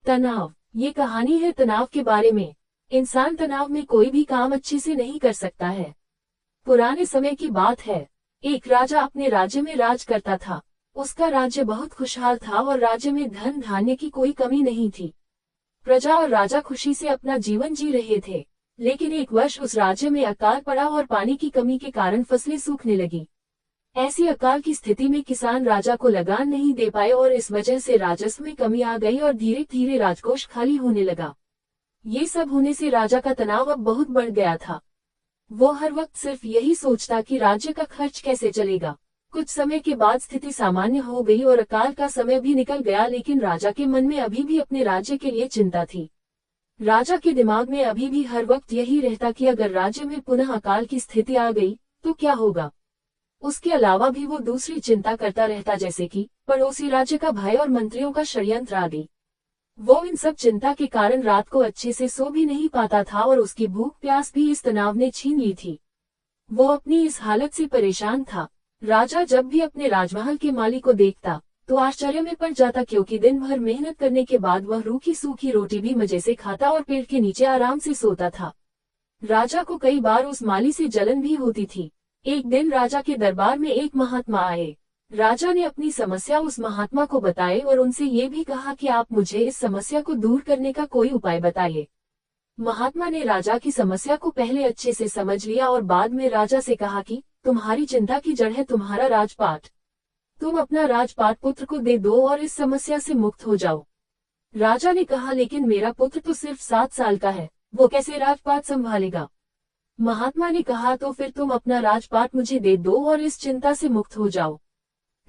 तनाव। ये कहानी है तनाव के बारे में। इंसान तनाव में कोई भी काम अच्छे से नहीं कर सकता है। पुराने समय की बात है। एक राजा अपने राज्य में राज करता था। उसका राज्य बहुत खुशहाल था और राज्य में धन धान्य की कोई कमी नहीं थी। प्रजा और राजा खुशी से अपना जीवन जी रहे थे। लेकिन एक वर्ष उस राज्य में अकाल पड़ा और पानी की कमी के कारण फसलें सूखने लगी। ऐसी अकाल की स्थिति में किसान राजा को लगान नहीं दे पाए और इस वजह से राजस्व में कमी आ गई और धीरे धीरे राजकोष खाली होने लगा। ये सब होने से राजा का तनाव अब बहुत बढ़ गया था। वो हर वक्त सिर्फ यही सोचता कि राज्य का खर्च कैसे चलेगा। कुछ समय के बाद स्थिति सामान्य हो गई और अकाल का समय भी निकल गया, लेकिन राजा के मन में अभी भी अपने राज्य के लिए चिंता थी। राजा के दिमाग में अभी भी हर वक्त यही रहता कि अगर राज्य में पुनः अकाल की स्थिति आ गई तो क्या होगा। उसके अलावा भी वो दूसरी चिंता करता रहता, जैसे कि पड़ोसी राज्य का भय और मंत्रियों का षड्यंत्र आदि। वो इन सब चिंता के कारण रात को अच्छे से सो भी नहीं पाता था और उसकी भूख प्यास भी इस तनाव ने छीन ली थी। वो अपनी इस हालत से परेशान था। राजा जब भी अपने राजमहल के माली को देखता तो आश्चर्य में पड़ जाता, क्योंकि दिन भर मेहनत करने के बाद वह रूखी सूखी रोटी भी मजे से खाता और पेड़ के नीचे आराम से सोता था। राजा को कई बार उस माली से जलन भी होती थी। एक दिन राजा के दरबार में एक महात्मा आए। राजा ने अपनी समस्या उस महात्मा को बताई और उनसे ये भी कहा कि आप मुझे इस समस्या को दूर करने का कोई उपाय बताइए। महात्मा ने राजा की समस्या को पहले अच्छे से समझ लिया और बाद में राजा से कहा कि तुम्हारी चिंता की जड़ है तुम्हारा राजपाट। तुम अपना राजपाट पुत्र को दे दो और इस समस्या से मुक्त हो जाओ। राजा ने कहा, लेकिन मेरा पुत्र तो सिर्फ 7 साल का है, वो कैसे राजपाट संभालेगा। महात्मा ने कहा, तो फिर तुम अपना राजपाट मुझे दे दो और इस चिंता से मुक्त हो जाओ।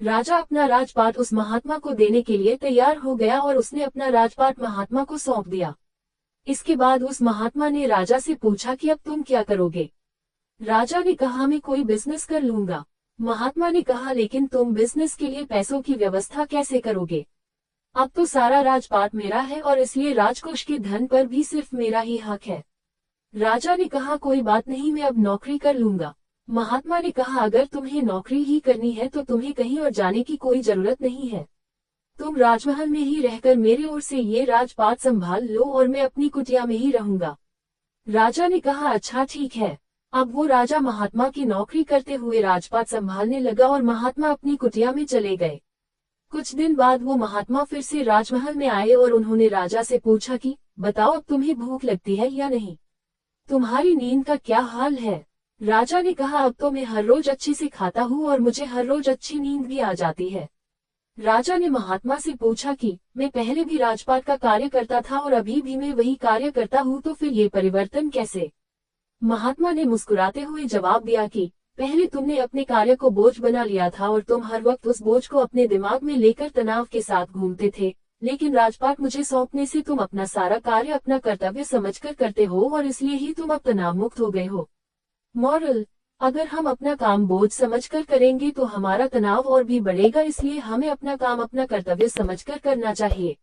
राजा अपना राजपाट उस महात्मा को देने के लिए तैयार हो गया और उसने अपना राजपाट महात्मा को सौंप दिया। इसके बाद उस महात्मा ने राजा से पूछा कि अब तुम क्या करोगे। राजा ने कहा, मैं कोई बिजनेस कर लूंगा। महात्मा ने कहा, लेकिन तुम बिजनेस के लिए पैसों की व्यवस्था कैसे करोगे। अब तो सारा राजपाट मेरा है और इसलिए राजकोष के धन पर भी सिर्फ मेरा ही हक है। राजा ने कहा, कोई बात नहीं, मैं अब नौकरी कर लूंगा। महात्मा ने कहा, अगर तुम्हें नौकरी ही करनी है तो तुम्हें कहीं और जाने की कोई जरूरत नहीं है। तुम राजमहल में ही रहकर मेरी ओर से ये राजपाट संभाल लो और मैं अपनी कुटिया में ही रहूंगा। राजा ने कहा, अच्छा ठीक है। अब वो राजा महात्मा की नौकरी करते हुए राजपाट संभालने लगा और महात्मा अपनी कुटिया में चले गए। कुछ दिन बाद वो महात्मा फिर से राजमहल में आए और उन्होंने राजा से पूछा कि बताओ, अब तुम्हें भूख लगती है या नहीं। तुम्हारी नींद का क्या हाल है। राजा ने कहा, अब तो मैं हर रोज अच्छे से खाता हूँ और मुझे हर रोज अच्छी नींद भी आ जाती है। राजा ने महात्मा से पूछा कि मैं पहले भी राजपाट का कार्य करता था और अभी भी मैं वही कार्य करता हूँ, तो फिर ये परिवर्तन कैसे। महात्मा ने मुस्कुराते हुए जवाब दिया कि पहले तुमने अपने कार्य को बोझ बना लिया था और तुम हर वक्त उस बोझ को अपने दिमाग में लेकर तनाव के साथ घूमते थे, लेकिन राजपाट मुझे सौंपने से तुम अपना सारा कार्य अपना कर्तव्य समझकर करते हो और इसलिए ही तुम अब तनाव मुक्त हो गए हो। मॉरल, अगर हम अपना काम बोझ समझकर करेंगे तो हमारा तनाव और भी बढ़ेगा, इसलिए हमें अपना काम अपना कर्तव्य समझकर करना चाहिए।